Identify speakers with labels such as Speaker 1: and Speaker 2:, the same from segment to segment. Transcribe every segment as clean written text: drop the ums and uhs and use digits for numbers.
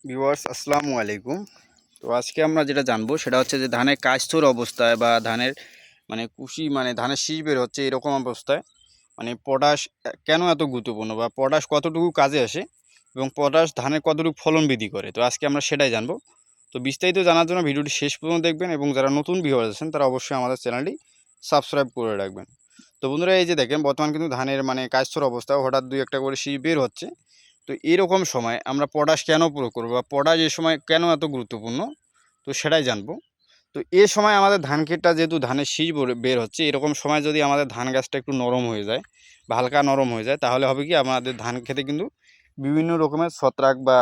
Speaker 1: Viewers আসসালামু আলাইকুম। তো আজকে আমরা যেটা জানবো সেটা হচ্ছে যে ধানের কাস্তর অবস্থায় বা ধানের কুশি ধানের শীষ বের হচ্ছে এরকম অবস্থায় পটাশ কেন এত গুরুত্বপূর্ণ বা পটাশ কতটুকু কাজে আসে এবং পটাশ ধানের কতটুকু ফলন বৃদ্ধি করে। তো আজকে আমরা সেটাই জানবো। তো বিস্তারিত জানার জন্য ভিডিওটি শেষ পর্যন্ত দেখবেন এবং যারা নতুন ভিউয়ার্স আছেন তারা অবশ্যই আমাদের চ্যানেলটি সাবস্ক্রাইব করে রাখবেন। তো বন্ধুরা, এই যে দেখেন বর্তমান কিন্তু ধানের কাস্তর অবস্থা হঠাৎ দুই একটা করে শীষ বের হচ্ছে। তো এরকম সময় আমরা পটাশ কেন প্রয়োগ করবো বা পটাশ এ সময় কেন এত গুরুত্বপূর্ণ, তো সেটাই জানবো। তো এ সময় আমাদের ধান ক্ষেতটা যেহেতু ধানের শীষ বের হচ্ছে, এরকম সময় যদি আমাদের ধান গাছটা একটু নরম হয়ে যায় বা হালকা নরম হয়ে যায়, তাহলে হবে কি আমাদের ধান খেতে কিন্তু বিভিন্ন রকমের ছত্রাক বা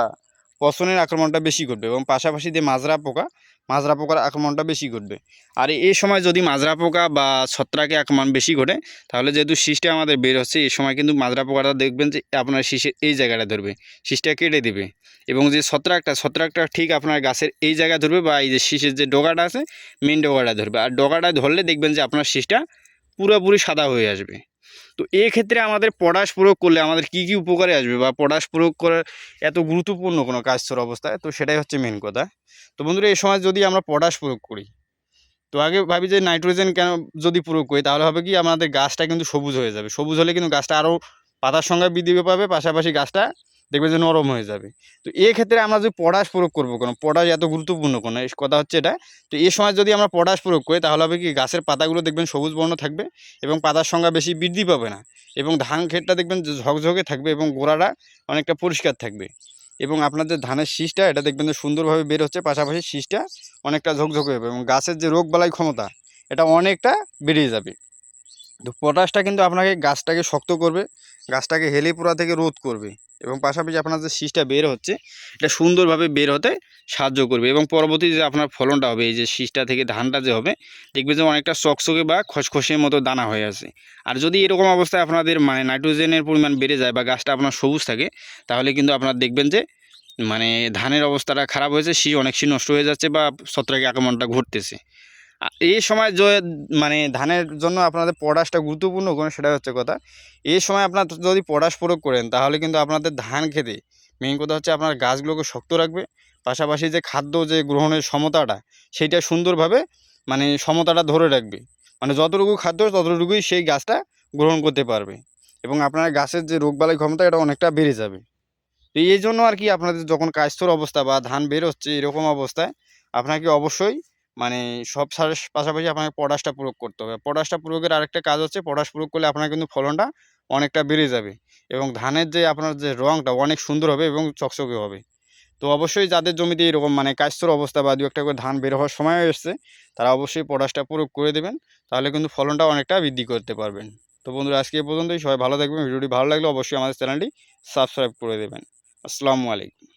Speaker 1: পচনের আক্রমণটা বেশি ঘটবে এবং পাশাপাশি যে মাজরা পোকার আক্রমণটা বেশি ঘটবে। আর এই সময় যদি মাজরা পোকা বা ছত্রাকের আক্রমণ বেশি ঘটে, তাহলে যেহেতু শীষটা আমাদের বের হচ্ছে এই সময় কিন্তু মাজরা পোকাটা দেখবেন যে আপনার শীষের এই জায়গাটা ধরবে, শীষটা কেটে দেবে। এবং যে ছত্রাকটা ঠিক আপনার গাছের এই জায়গায় ধরবে বা এই যে শীষের যে ডগাটা আছে মেন ডগাটা ধরবে। আর ডগাটা ধরলে দেখবেন যে আপনার শীষটা পুরোপুরি সাদা হয়ে আসবে। তো এক্ষেত্রে আমাদের পটাশ প্রয়োগ করলে আমাদের কি কি উপকারে আসবে বা পটাশ প্রয়োগ করার এত গুরুত্বপূর্ণ কোনো কাজের অবস্থায়, তো সেটাই হচ্ছে মেন কথা। তো বন্ধুরা, এই সময় যদি আমরা পটাশ প্রয়োগ করি, তো আগে ভাবি যে নাইট্রোজেন কেন যদি প্রয়োগ করি, তাহলে হবে কি আমাদের গাছটা কিন্তু সবুজ হয়ে যাবে। সবুজ হলে কিন্তু গাছটা আরও পাতার সংখ্যা বৃদ্ধি পাবে, পাশাপাশি গাছটা দেখবে যে নরম হয়ে যাবে। তো এক্ষেত্রে আমরা যদি পটাশ প্রয়োগ করবো, কোনো পটাশ এত গুরুত্বপূর্ণ কোনো কথা হচ্ছে এটা। তো এই সময় যদি আমরা পটাশ প্রয়োগ করি, তাহলে হবে কি গাছের পাতাগুলো দেখবেন সবুজ বর্ণ থাকবে এবং পাতার সংখ্যা বেশি বৃদ্ধি পাবে না এবং ধান ক্ষেতটা দেখবেন যে ঝকঝকে থাকবে এবং গোড়াটা অনেকটা পরিষ্কার থাকবে। এবং আপনার যে ধানের শীষটা এটা দেখবেন যে সুন্দরভাবে বের হচ্ছে, পাশাপাশি শীষটা অনেকটা ঝকঝকে হবে এবং গাছের যে রোগবালাই ক্ষমতা এটা অনেকটা বেড়ে যাবে। তো পটাশটা কিন্তু আপনাকে গাছটাকে শক্ত করবে, গাছটাকে হেলে পোড়া থেকে রোধ করবে এবং পাশাপাশি আপনার যে শীষটা বের হচ্ছে এটা সুন্দরভাবে বের হতে সাহায্য করবে এবং পরবর্তী যে আপনার ফলনটা হবে, এই যে শীষটা থেকে ধানটা যে হবে দেখবে যে অনেকটা চকচকে বা খসখসের মতো দানা হয়ে আছে। আর যদি এরকম অবস্থায় আপনাদের নাইট্রোজেনের পরিমাণ বেড়ে যায় বা গাছটা আপনার সবুজ থাকে, তাহলে কিন্তু আপনারা দেখবেন যে ধানের অবস্থাটা খারাপ হয়েছে, শীষ অনেক শীষ নষ্ট হয়ে যাচ্ছে বা ছত্রাকের আক্রমণটা ঘটতেছে। এই সময় যে ধানের জন্য আপনাদের পটাশটা গুরুত্বপূর্ণ কোনো সেটা হচ্ছে কথা। এই সময় আপনার যদি পটাশ প্রয়োগ করেন, তাহলে কিন্তু আপনাদের ধান খেতে মেইন কথা হচ্ছে আপনার গাছগুলোকে শক্ত রাখবে, পাশাপাশি যে খাদ্য যে গ্রহণের সমতাটা সেইটা সুন্দরভাবে সমতাটা ধরে রাখবে। যতটুকু খাদ্য ততটুকুই সেই গাছটা গ্রহণ করতে পারবে এবং আপনার গাছের যে রোগবালাই ক্ষমতা এটা অনেকটা বেড়ে যাবে। তো এই জন্য আর কি আপনাদের যখন কাস্তর অবস্থা বা ধান বের হচ্ছে এরকম অবস্থায় আপনাকে অবশ্যই মানে সব সারের পাশাপাশি আপনাকে পটাশটা প্রয়োগ করতে হবে। পটাশটা প্রয়োগের আরেকটা কাজ হচ্ছে, পটাশ প্রয়োগ করলে আপনার কিন্তু ফলনটা অনেকটা বেড়ে যাবে এবং ধানের যে আপনার যে রঙটা অনেক সুন্দর হবে এবং চকচকে হবে। তো অবশ্যই যাদের জমিতে এরকম কাস্তর অবস্থা বা দু একটা করে ধান বের হওয়ার সময় এসছে, তারা অবশ্যই পটাশটা প্রয়োগ করে দেবেন, তাহলে কিন্তু ফলনটা অনেকটা বৃদ্ধি করতে পারবেন। তো বন্ধুরা, আজকে এই পর্যন্তই। সবাই ভালো থাকবেন। ভিডিওটি ভালো লাগলে অবশ্যই আমাদের চ্যানেলটি সাবস্ক্রাইব করে দেবেন। আসসালামু আলাইকুম।